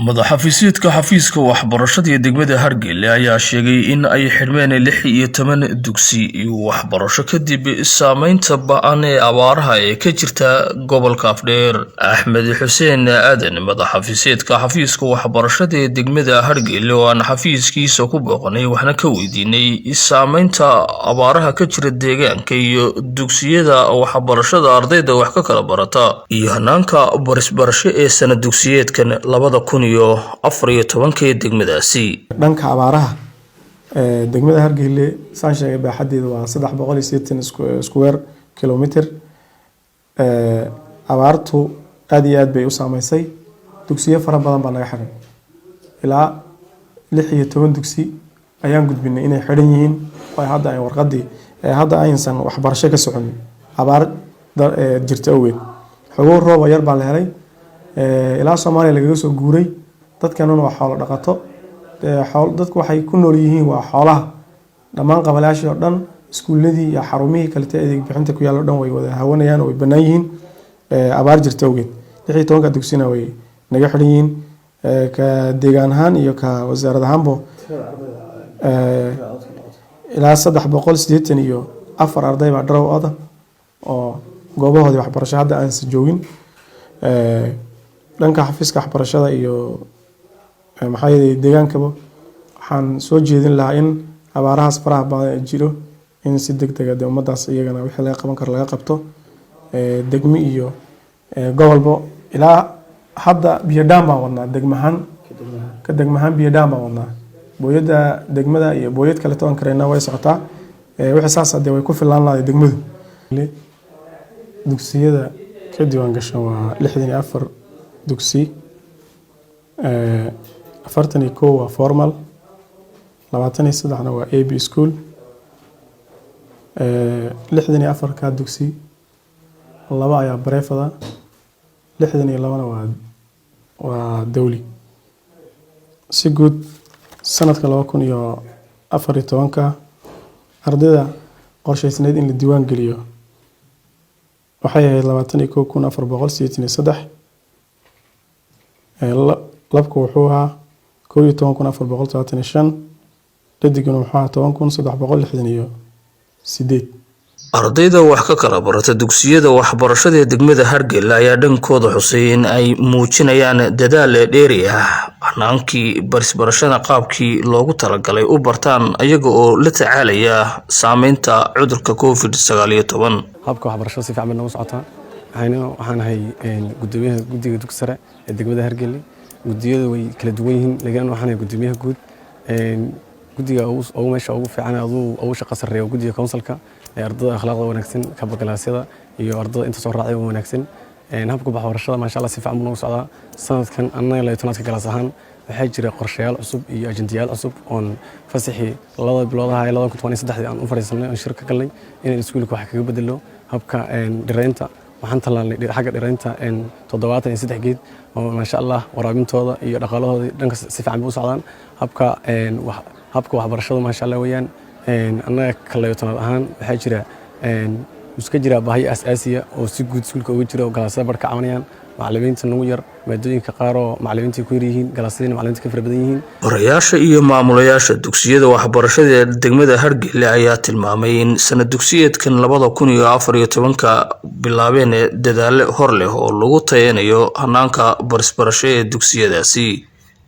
madaxafiisyadka xafiiska waxbarashada ee degmada Hargeysa ayaa sheegay in ay xidhmeen 16 dugsi iyo waxbarasho kadib saameynta ba'an ee abaaraha ee ka jirta gobolka Afdheer. Axmed Xuseen Aadan, madaxafiisyadka xafiiska waxbarashada ee degmada Hargeysa oo aan xafiiskiisa ku booqanay waxna ka weydiinay saameynta abaaraha ka jira deegaanka iyo dugsiyada waxbarashada ardayda wax ka kala barata iyo hanaanka barisbarasho ee sanad dugsiyeedkan 2014 degmadaasi. dhanka abaaraha degmada Hargeysa saan sheegay baaxadeedu waa 380 square kilometer. abaartu aad iyo aad bay u saameysay, dugsiyo fara badan baa naga xiran, ilaa 16 dugsi ayaan gudbinay inay xiran yihiin oo hadda ay warqadii hadda aysan waxbarasho ka socon abaar jirta awgeed. xogo roob yar baa la helay, ilaa Soomaaliya laga soo guuray, dadkanuna waa xoolo dhaqato, dadku waxay ku nool yihiin waa xoolaha. dhammaan qabalayaashii oo dhan, iskuuladii iyo xarumihii kale ee adeeg bixinta ku yaal oo dhan way wada hawanayaan oo way banaan yihiin abaar jirta awgeed. 16 dugsina way naga xiran yihiin, ka deegaan ahaan iyo ka wasaarad ahaanbo ilaa 384 arday baa draw ah oo goobahoodii waxbarasho hadda aan si joogin. dhanka xafiiska waxbarashada iyo maxay deegaankaba waxaan soo jeedin lahaa in abaarahaas faraha badan jiro in si degdeg ah ummadaas iyagana wixii laga qaban karo laga qabto. degmi iyo gobolbo ilaa hadda biyo dhaan baan wadnaa, degmahan biyo dhaan baan wadnaa. booyada degmada iyo booyad kale toban kareena way socotaa, wixii saas ah way ku filaan lahayd degmadu. dugsiyada ka diiwaan gashan waa 64 dugsi, 41 waa formal, 23 waa AB school, 64 ka dugsi, 2 ayaa bareefada, 62 waa dawli. si guud sanadka 2014 ardayda qorshaysneed in la diiwaan geliyo waxay ahayd 21483. labku wuxuu ahaa 11475, dhadiguna wuxuu ahaa 10368. ardayda wax ka kala barata dugsiyada waxbarashada ee degmada Hargeysa ayaa dhankooda xusay in ay muujinayaan dadaal dheeri ah hanaankii barisbarashada qaabkii loogu talagalay u bartaan ayaga oo la tacaalaya saameynta cudurka COVID-19. habka waxbarashada si fiican u socota. waxaan ahay gudoomiyaha guddiga dugsiga sare ee degmada Hargeysa. guddiyadu way kala duwan yihiin, laakiin waxaan ahay gudoomiyaha guud. guddiga ugu meesha ugu fiican ugu shaqo sareeyo guddiga councilka ee ardayda akhlaaqda wanaagsan, kaba galaasyada iyo ardayda inta soo raacay wanaagsan. habka waxbarashada ma sha Allah si fiican u socda. sanadkan annaga 12 galaas ahaan waxaa jira qorshayaal cusub iyo ajendayaal cusub oo fasaxi 2 bilood ah 2023 aan u fariisanay oo shirka galnay inaan iskuulka wax kaga bedelo habka dhireynta. waxaan talaalnay xagga dhireynta 73 geed oo ma sha Allah waraabintooda iyo dhaqaalahooda dhanka si fiican u socdaan. habka waxbarashada ma sha Allah weeyaan. annaga kala yotoonad ahaan waxaa jira iska jira baahi asaasiya oo si guud iskuulka uga jira oo galaasada barka caawinayaan. macallimiinta nagu yar, maadooyinka qaar oo macallimiinta ku yihiin, galaasyada macallimiinta ka farabadan yihiin. horayaasha iyo maamulayaasha dugsiyada waxbarashada ee degmada Hargeysa ayaa tilmaamay in sanad dugsiyeedkan 2014 bilaabeen dadaal hor leh oo lagu tayanayo hanaanka barisbarasho ee dugsiyadaasi.